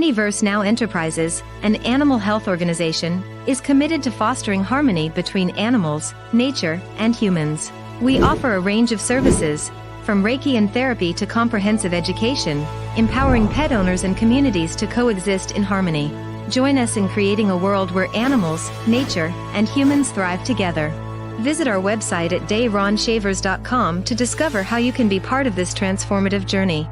Aniverse Now Enterprises, an animal health organization, is committed to fostering harmony between animals, nature, and humans. We offer a range of services, from Reiki and therapy to comprehensive education, empowering pet owners and communities to coexist in harmony. Join us in creating a world where animals, nature, and humans thrive together. Visit our website at DaRonShavers.com to discover how you can be part of this transformative journey.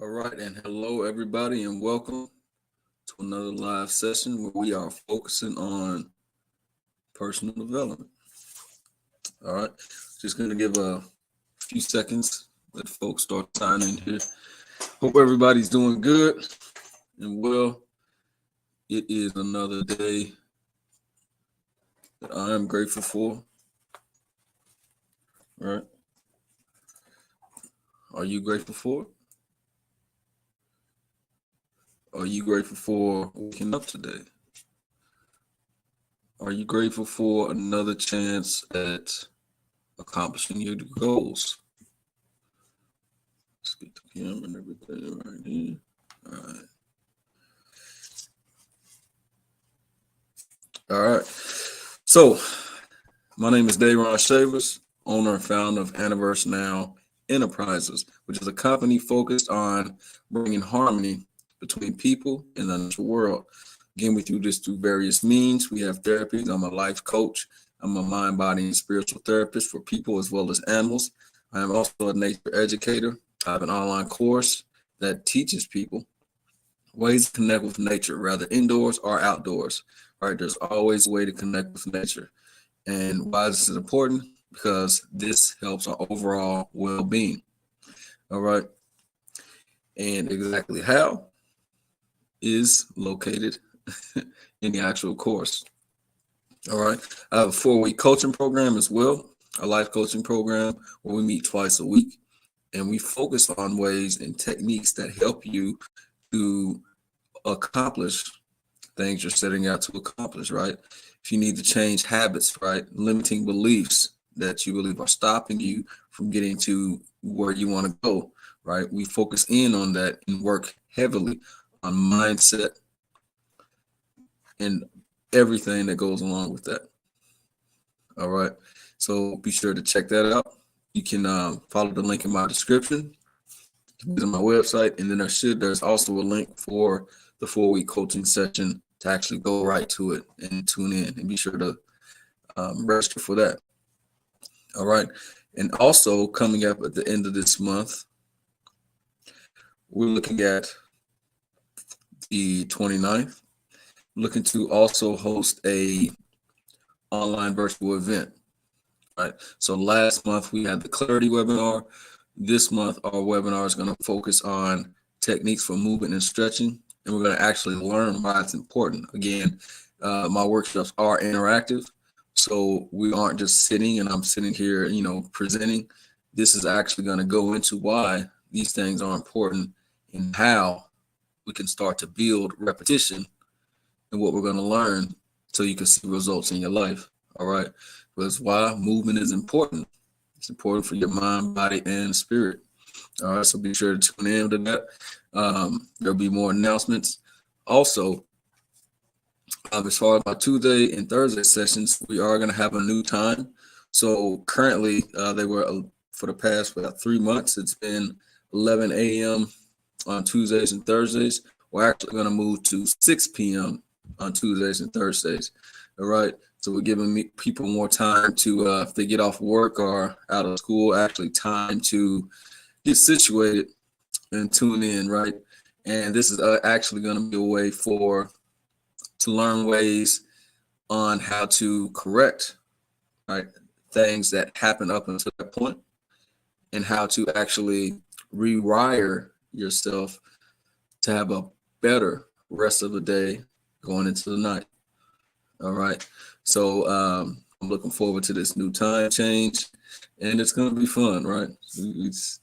All right, and hello everybody, and welcome to another live session where we are focusing on personal development. All right, just going to give a few seconds, let folks start signing in here. Hope everybody's doing good and well. It is another day that I am grateful for. All right, are you grateful for it? Are you grateful for waking up today? Are you grateful for another chance at accomplishing your goals? Let's get the camera and everything right here. All right. All right. So, my name is DaRon Shavers, owner and founder of Aniverse Now Enterprises, which is a company focused on bringing harmony between people and the natural world. Again, we do this through various means. We have therapies. I'm a life coach. I'm a mind, body, and spiritual therapist for people as well as animals. I am also a nature educator. I have an online course that teaches people ways to connect with nature, rather indoors or outdoors. Right? There's always a way to connect with nature. And why this is important? Because this helps our overall well-being. All right. And exactly how is located in the actual course. All right. I have a 4-week coaching program as well, a life coaching program where we meet twice a week. And we focus on ways and techniques that help you to accomplish things you're setting out to accomplish, right? If you need to change habits, right? Limiting beliefs that you believe are stopping you from getting to where you want to go, right? We focus in on that and work heavily on mindset and everything that goes along with that. All right. So be sure to check that out. You can follow the link in my description, visit my website, and then there's also a link for the 4-week coaching session to actually go right to it and tune in, and be sure to register for that. All right. And also coming up at the end of this month, we're looking at the 29th, looking to also host a online virtual event. Right. So last month we had the clarity webinar. This month our webinar is going to focus on techniques for movement and stretching, and we're going to actually learn why it's important. Again, my workshops are interactive, so we aren't just sitting and I'm sitting here, presenting. This is actually going to go into why these things are important and how we can start to build repetition and what we're going to learn so you can see results in your life. All right. That's why movement is important. It's important for your mind, body, and spirit. All right. So be sure to tune in to that. There'll be more announcements. Also, as far as my Tuesday and Thursday sessions, we are going to have a new time. So currently, they were for the past about 3 months. It's been 11 a.m. on Tuesdays and Thursdays. We're actually going to move to 6 p.m. on Tuesdays and Thursdays. All right. So we're giving people more time to, if they get off work or out of school, actually time to get situated and tune in, right? And this is actually going to be a way to learn ways on how to correct, right, things that happen up until that point, and how to actually rewire yourself to have a better rest of the day going into the night. All right. So I'm looking forward to this new time change, and it's going to be fun, right? It's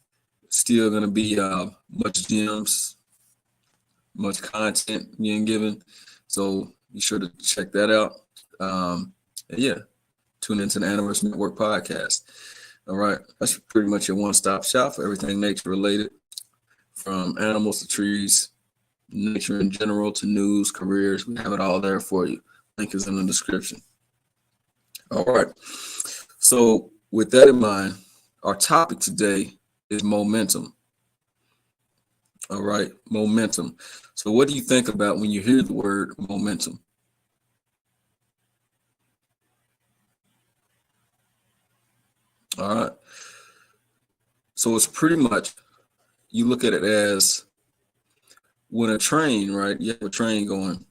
still going to be much gems, much content being given. So be sure to check that out. And yeah, tune into the Aniverse Network podcast. All right. That's pretty much your one-stop shop for everything nature related, from animals to trees, nature in general to news, careers. We have it all there for you. Link is in the description. All right. So with that in mind, our topic today is momentum. All right. Momentum. So what do you think about when you hear the word momentum? All right. So it's pretty much, you look at it as when a train, right? You have a train going.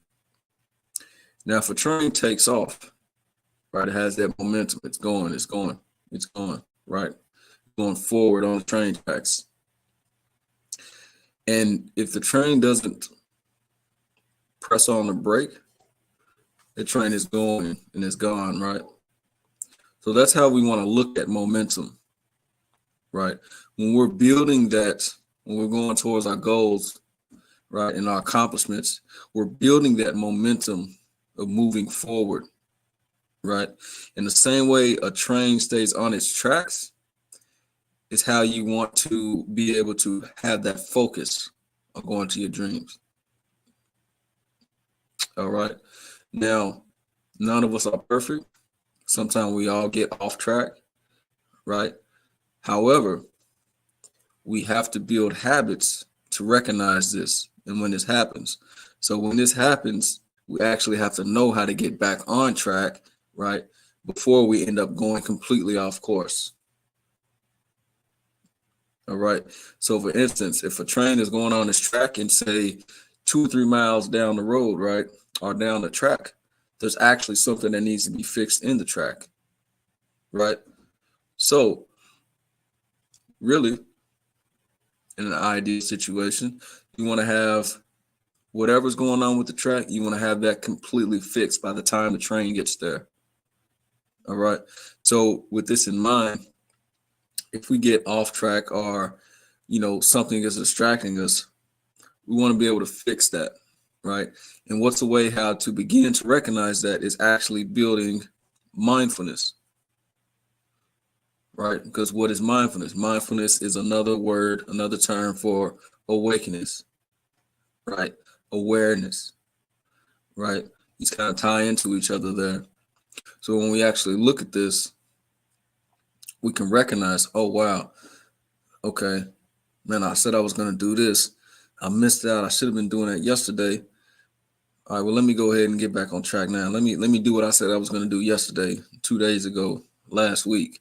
Now, if a train takes off, right, it has that momentum. It's going, right? Going forward on the train tracks. And if the train doesn't press on the brake, the train is going and it's gone, right? So that's how we want to look at momentum, right? When we're building that, when we're going towards our goals, right, and our accomplishments, we're building that momentum of moving forward, right? In the same way a train stays on its tracks is how you want to be able to have that focus on going to your dreams. All right. Now, none of us are perfect. Sometimes we all get off track, right? However, we have to build habits to recognize this and when this happens. So when this happens, we actually have to know how to get back on track, right? Before we end up going completely off course. All right. So for instance, if a train is going on this track and say 2 or 3 miles down the road, right, or down the track, there's actually something that needs to be fixed in the track, right? So really, in an ideal situation, you want to have whatever's going on with the track, you want to have that completely fixed by the time the train gets there. All right. So with this in mind, if we get off track or, something is distracting us, we want to be able to fix that, right? And what's the way how to begin to recognize that is actually building mindfulness, right? Because what is mindfulness? Mindfulness is another word, another term for awakeness, right? Awareness, right? These kind of tie into each other there. So when we actually look at this, we can recognize, oh, wow, okay, man, I said I was going to do this. I missed out. I should have been doing that yesterday. All right, well, let me go ahead and get back on track now. Let me do what I said I was going to do yesterday, 2 days ago, last week,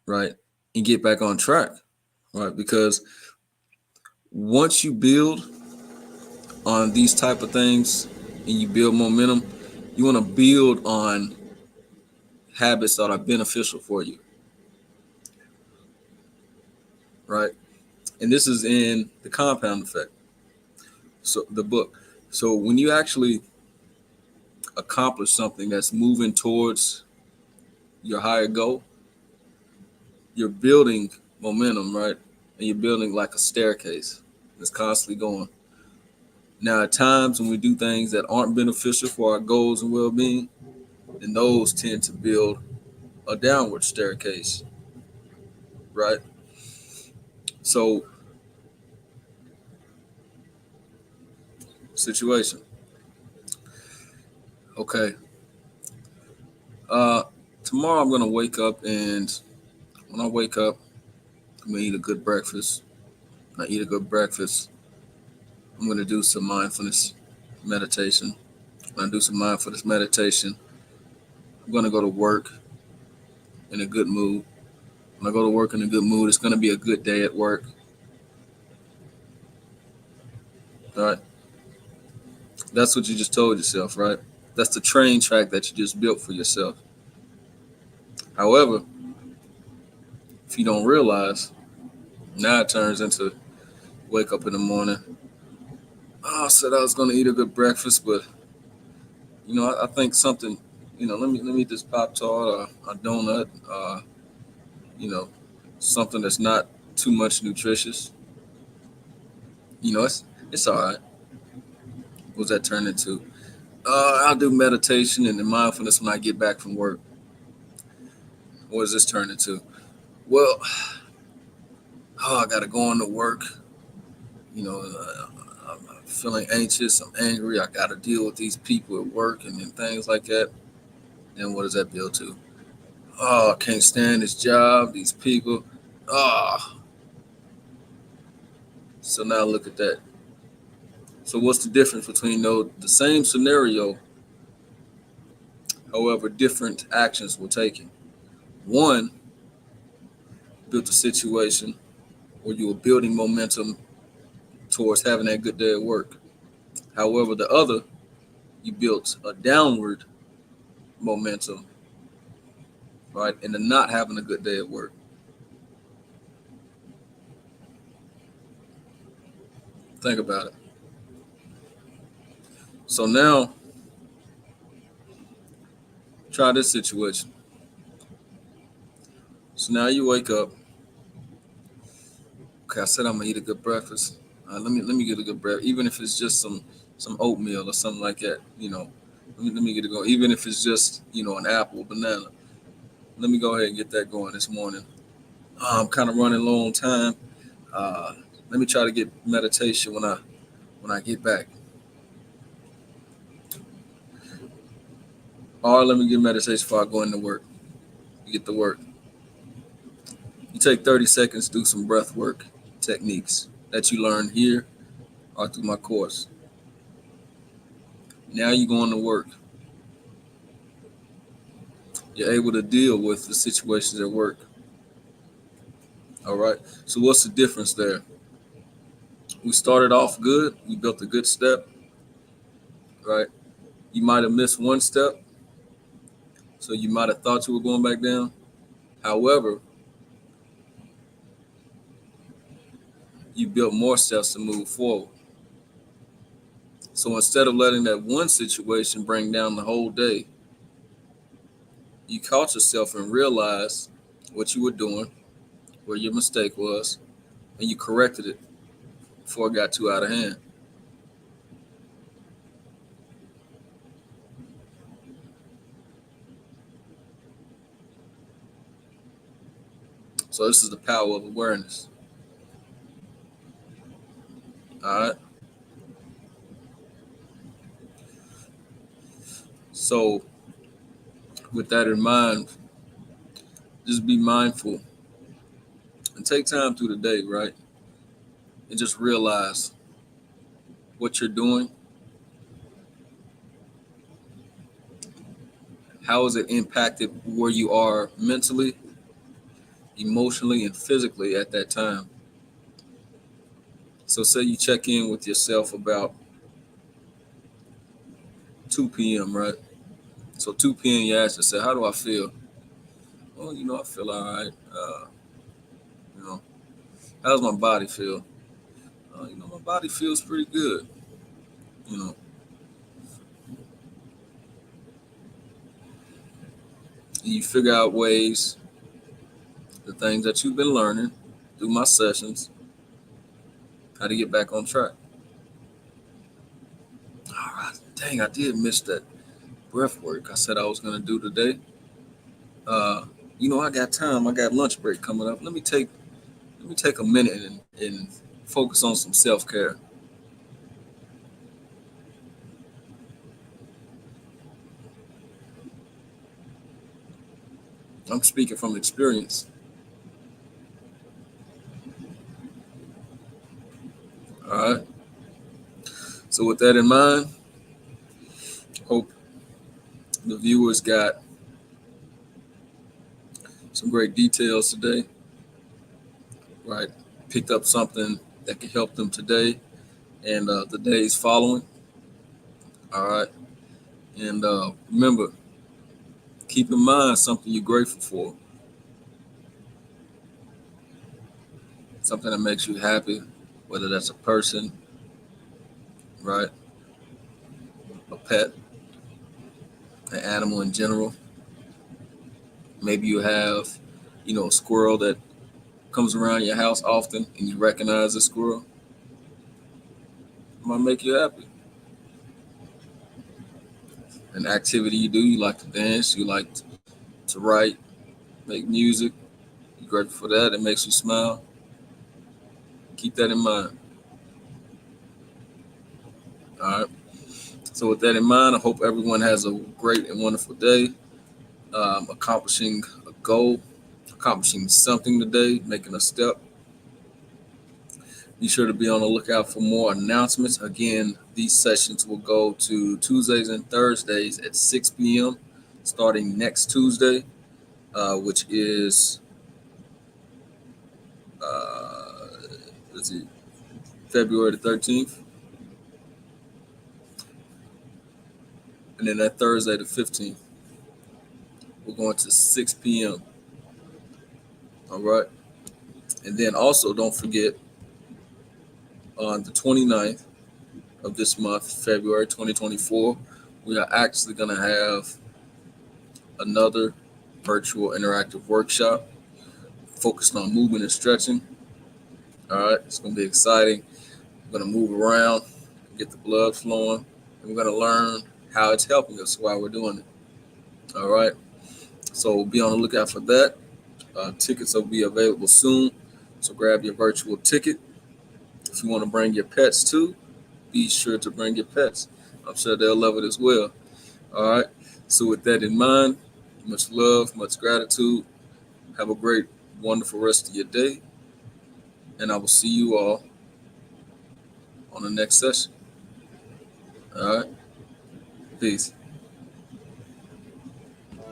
right? And get back on track, right? Because once you build on these type of things and you build momentum, you want to build on habits that are beneficial for you, right? And this is in the compound effect. So the book. So when you actually accomplish something that's moving towards your higher goal, you're building momentum, right? And you're building like a staircase that's constantly going. Now, at times when we do things that aren't beneficial for our goals and well-being, then those tend to build a downward staircase, right? So, situation. Okay. Tomorrow I'm gonna wake up, and when I wake up, I'm gonna eat a good breakfast. When I eat a good breakfast, I'm gonna do some mindfulness meditation. When I do some mindfulness meditation, I'm gonna go to work in a good mood. When I go to work in a good mood, it's gonna be a good day at work. All right. That's what you just told yourself, right? That's the train track that you just built for yourself. However, if you don't realize, now it turns into wake up in the morning. Oh, I said I was going to eat a good breakfast, but I think something. Let me eat this Pop Tart or a donut. You know, something that's not too much nutritious. It's all right. What's that turn into? I'll do meditation and the mindfulness when I get back from work. What does this turn into? Well, I got to go into work. I'm feeling anxious. I'm angry. I got to deal with these people at work and things like that. Then what does that build to? Oh, I can't stand this job, these people. Ah, so now look at that. So what's the difference between the same scenario, however, different actions were taken? One built a situation where you were building momentum towards having that good day at work. However, the other, you built a downward momentum, right, into not having a good day at work. Think about it. So now, try this situation. So now you wake up. Okay, I said I'm gonna eat a good breakfast. Let me get a good breakfast, even if it's just some oatmeal or something like that. Let me get it going. Even if it's just an apple, banana. Let me go ahead and get that going this morning. I'm kind of running low on time. Uh, Let me try to get meditation when I get back. Or let me get meditation before I go into work. You get to work. You take 30 seconds, do some breath work techniques that you learn here or through my course. Now you're going to work. You're able to deal with the situations at work. All right. So what's the difference there? We started off good. We built a good step, right? You might have missed one step, so you might have thought you were going back down. However, you built more steps to move forward. So instead of letting that one situation bring down the whole day, you caught yourself and realized what you were doing, where your mistake was, and you corrected it before it got too out of hand. So this is the power of awareness. All right. So with that in mind, just be mindful and take time through the day, right? And just realize what you're doing. How is it impacted where you are mentally, emotionally, and physically at that time? So say you check in with yourself about 2 p.m., right? So 2 p.m. you ask yourself, how do I feel? Well, I feel all right. You know, how does my body feel? My body feels pretty good. You know, and you figure out ways, the things that you've been learning through my sessions, how to get back on track. All right, dang, I did miss that breath work I said I was gonna do today. Uh, I got time. I got lunch break coming up. Let me take a minute and focus on some self-care. I'm speaking from experience. All right. So with that in mind, hope the viewers got some great details today. Right. Picked up something that can help them today and the days following. All right. And remember, keep in mind something you're grateful for, something that makes you happy, whether that's a person, right, a pet, an animal in general. Maybe you have, a squirrel that comes around your house often and you recognize the squirrel. It might make you happy. An activity you do, you like to dance, you like to write, make music. You're grateful for that. It makes you smile. Keep that in mind. All right. So with that in mind, I hope everyone has a great and wonderful day. Accomplishing a goal, accomplishing something today, making a step. Be sure to be on the lookout for more announcements. Again, these sessions will go to Tuesdays and Thursdays at 6 p.m. starting next Tuesday, which is February the 13th. And then that Thursday the 15th, we're going to 6 p.m. All right. And then also don't forget, on the 29th of this month, February 2024, we are actually going to have another virtual interactive workshop focused on movement and stretching. All right. It's going to be exciting. We're going to move around, get the blood flowing, and we're going to learn how it's helping us while we're doing it. All right. So be on the lookout for that. Tickets will be available soon. So grab your virtual ticket. If you want to bring your pets too, be sure to bring your pets. I'm sure they'll love it as well. All right. So with that in mind, much love, much gratitude. Have a great, wonderful rest of your day. And I will see you all on the next session. All right. Peace.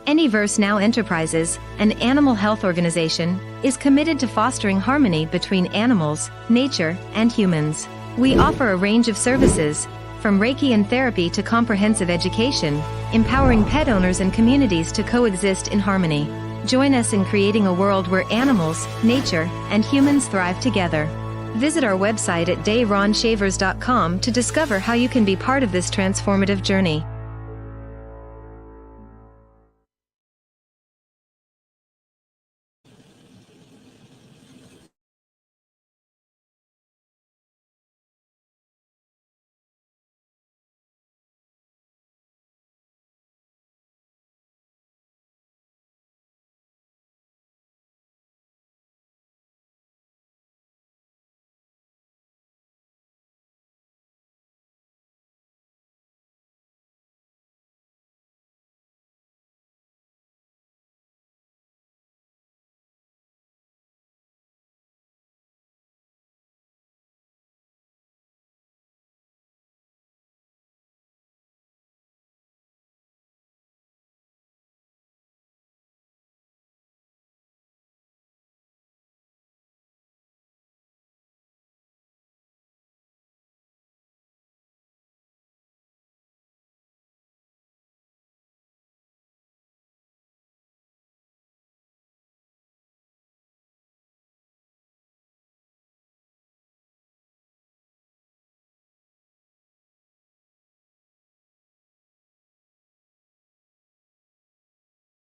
Aniverse Now Enterprises, an animal health organization, is committed to fostering harmony between animals, nature, and humans. We offer a range of services, from Reiki and therapy to comprehensive education, empowering pet owners and communities to coexist in harmony. Join us in creating a world where animals, nature, and humans thrive together. Visit our website at DaRonShavers.com to discover how you can be part of this transformative journey.